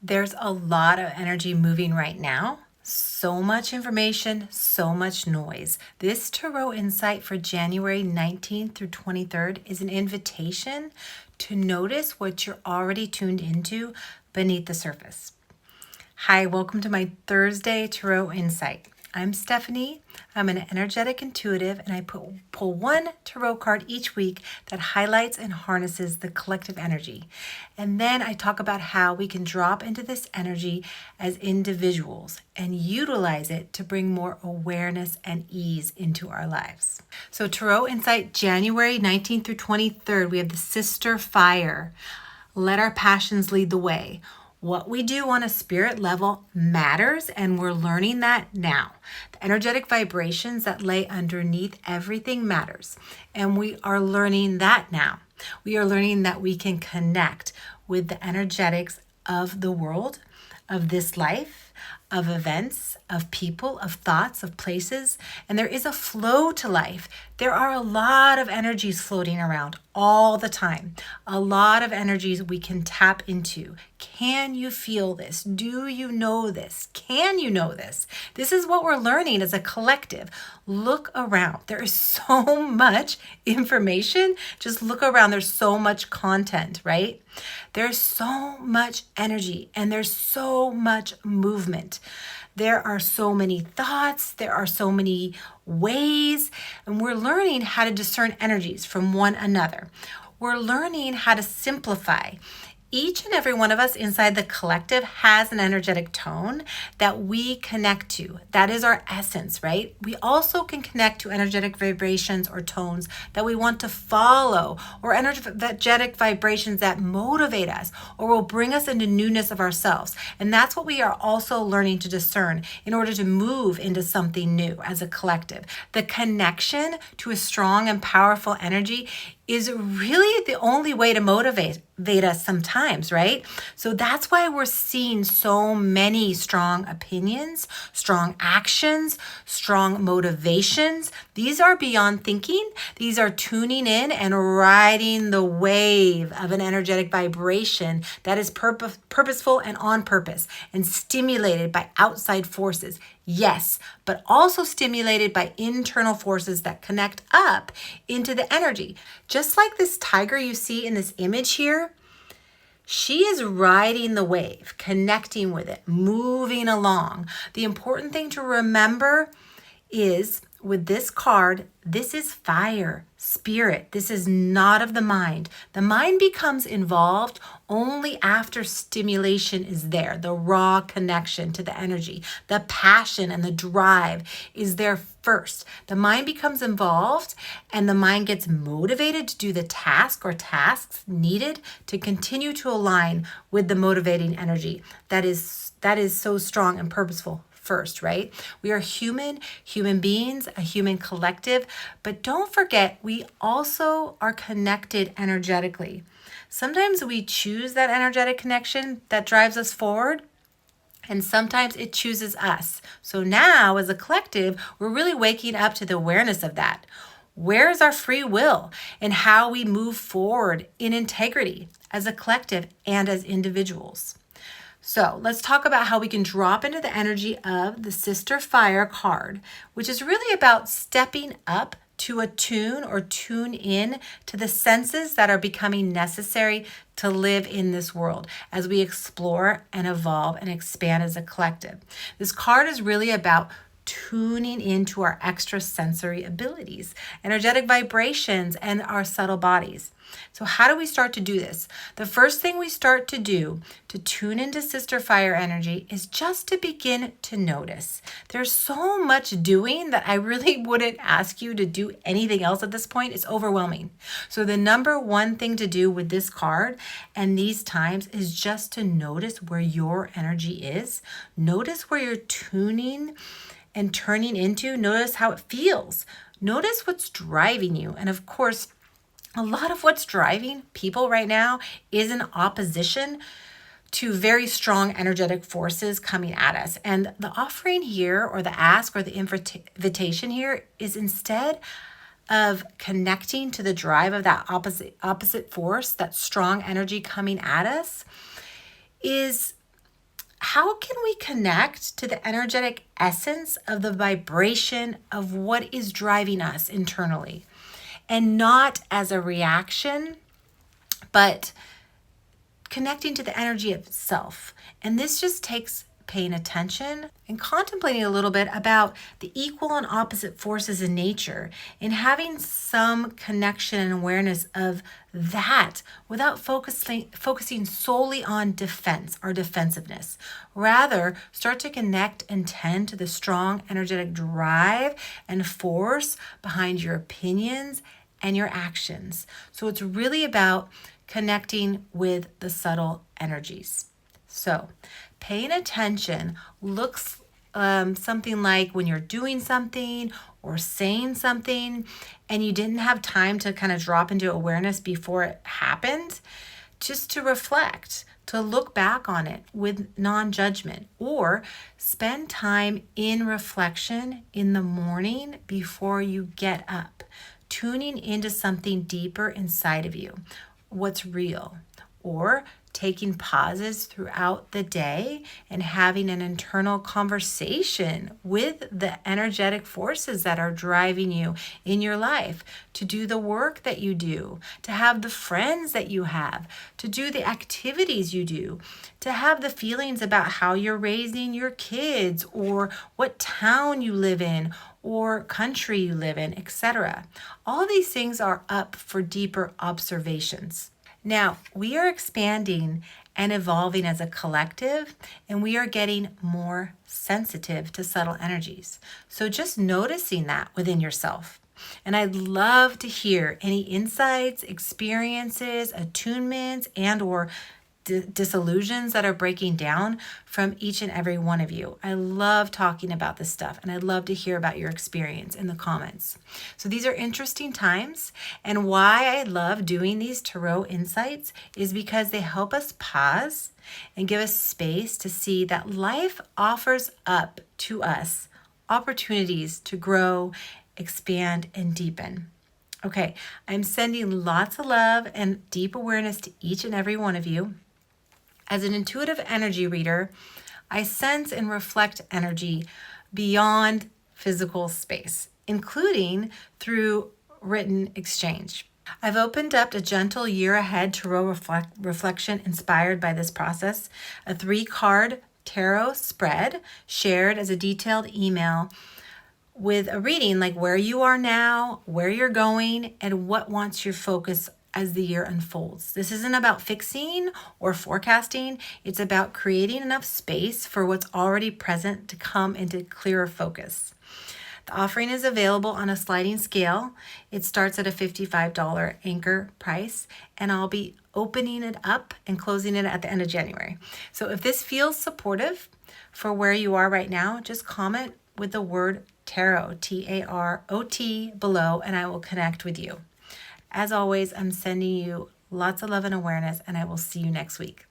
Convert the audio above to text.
There's a lot of energy moving right now. So much information, so much noise. This Tarot Insight for January 19th through 23rd is an invitation to notice what you're already tuned into beneath the surface. Hi, welcome to my Thursday Tarot Insight. I'm Stephanie. I'm an energetic intuitive, and I pull one tarot card each week that highlights and harnesses the collective energy. And then I talk about how we can drop into this energy as individuals and utilize it to bring more awareness and ease into our lives. So Tarot Insight, January 19th through 23rd, we have the Sister Fire. Let our passions lead the way. What we do on a spirit level matters, and we're learning that now. The energetic vibrations that lay underneath everything matters, and we are learning that now. We are learning that we can connect with the energetics of the world, of this life, of events, of people, of thoughts, of places, and there is a flow to life. There are a lot of energies floating around all the time, a lot of energies we can tap into. Can you feel this? Do you know this? Can you know this? This is what we're learning as a collective. Look around. There is so much information. Just look around. There's so much content, right? There's so much energy and there's so much movement. There are so many thoughts, there are so many ways, and we're learning how to discern energies from one another. We're learning how to simplify. Each and every one of us inside the collective has an energetic tone that we connect to. That is our essence, right? We also can connect to energetic vibrations or tones that we want to follow, or energetic vibrations that motivate us or will bring us into newness of ourselves. And that's what we are also learning to discern in order to move into something new as a collective. The connection to a strong and powerful energy is really the only way to motivate us sometimes, right? So that's why we're seeing so many strong opinions, strong actions, strong motivations. These are beyond thinking. These are tuning in and riding the wave of an energetic vibration that is purposeful and on purpose and stimulated by outside forces. Yes, but also stimulated by internal forces that connect up into the energy. Just like this tiger you see in this image here, she is riding the wave, connecting with it, moving along. The important thing to remember is with this card, this is fire, spirit. This is not of the mind. The mind becomes involved only after stimulation is there, the raw connection to the energy, the passion and the drive is there first. The mind becomes involved and the mind gets motivated to do the task or tasks needed to continue to align with the motivating energy that is so strong and purposeful first, right? We are human beings, a human collective, but don't forget, we also are connected energetically. Sometimes we choose that energetic connection that drives us forward, and sometimes it chooses us. So now, as a collective, we're really waking up to the awareness of that. Where is our free will and how we move forward in integrity as a collective and as individuals? So let's talk about how we can drop into the energy of the Sister Fire card, which is really about stepping up to attune or tune in to the senses that are becoming necessary to live in this world as we explore and evolve and expand as a collective. This card is really about tuning into our extrasensory abilities, energetic vibrations, and our subtle bodies. So how do we start to do this? The first thing we start to do to tune into Sister Fire energy is just to begin to notice. There's so much doing that I really wouldn't ask you to do anything else at this point. It's overwhelming. So the number one thing to do with this card and these times is just to notice where your energy is. Notice where you're tuning and turning into. Notice how it feels. Notice what's driving you. And of course, a lot of what's driving people right now is in opposition to very strong energetic forces coming at us. And the offering here, or the ask, or the invitation here is, instead of connecting to the drive of that opposite force, that strong energy coming at us, is how can we connect to the energetic essence of the vibration of what is driving us internally? And not as a reaction, but connecting to the energy itself. And this just takes paying attention and contemplating a little bit about the equal and opposite forces in nature and having some connection and awareness of that without focusing solely on defense or defensiveness. Rather, start to connect and tend to the strong energetic drive and force behind your opinions and your actions. So it's really about connecting with the subtle energies. So paying attention looks something like when you're doing something or saying something and you didn't have time to kind of drop into awareness before it happened, just to reflect, to look back on it with non-judgment, or spend time in reflection in the morning before you get up, tuning into something deeper inside of you, what's real, or taking pauses throughout the day and having an internal conversation with the energetic forces that are driving you in your life, to do the work that you do, to have the friends that you have, to do the activities you do, to have the feelings about how you're raising your kids or what town you live in or country you live in, etc. All these things are up for deeper observations. Now, we are expanding and evolving as a collective, and we are getting more sensitive to subtle energies. So just noticing that within yourself. And I'd love to hear any insights, experiences, attunements, and or disillusions that are breaking down from each and every one of you. I love talking about this stuff, and I'd love to hear about your experience in the comments. So these are interesting times, and why I love doing these tarot insights is because they help us pause and give us space to see that life offers up to us opportunities to grow, expand, and deepen. Okay, I'm sending lots of love and deep awareness to each and every one of you. As an intuitive energy reader, I sense and reflect energy beyond physical space, including through written exchange. I've opened up a gentle year ahead tarot reflection inspired by this process, a 3-card tarot spread shared as a detailed email with a reading like where you are now, where you're going, and what wants your focus as the year unfolds. This isn't about fixing or forecasting. It's about creating enough space for what's already present to come into clearer focus. The offering is available on a sliding scale. It starts at a $55 anchor price, and I'll be opening it up and closing it at the end of January. So if this feels supportive for where you are right now, just comment with the word tarot, T-A-R-O-T, below, and I will connect with you. As always, I'm sending you lots of love and awareness, and I will see you next week.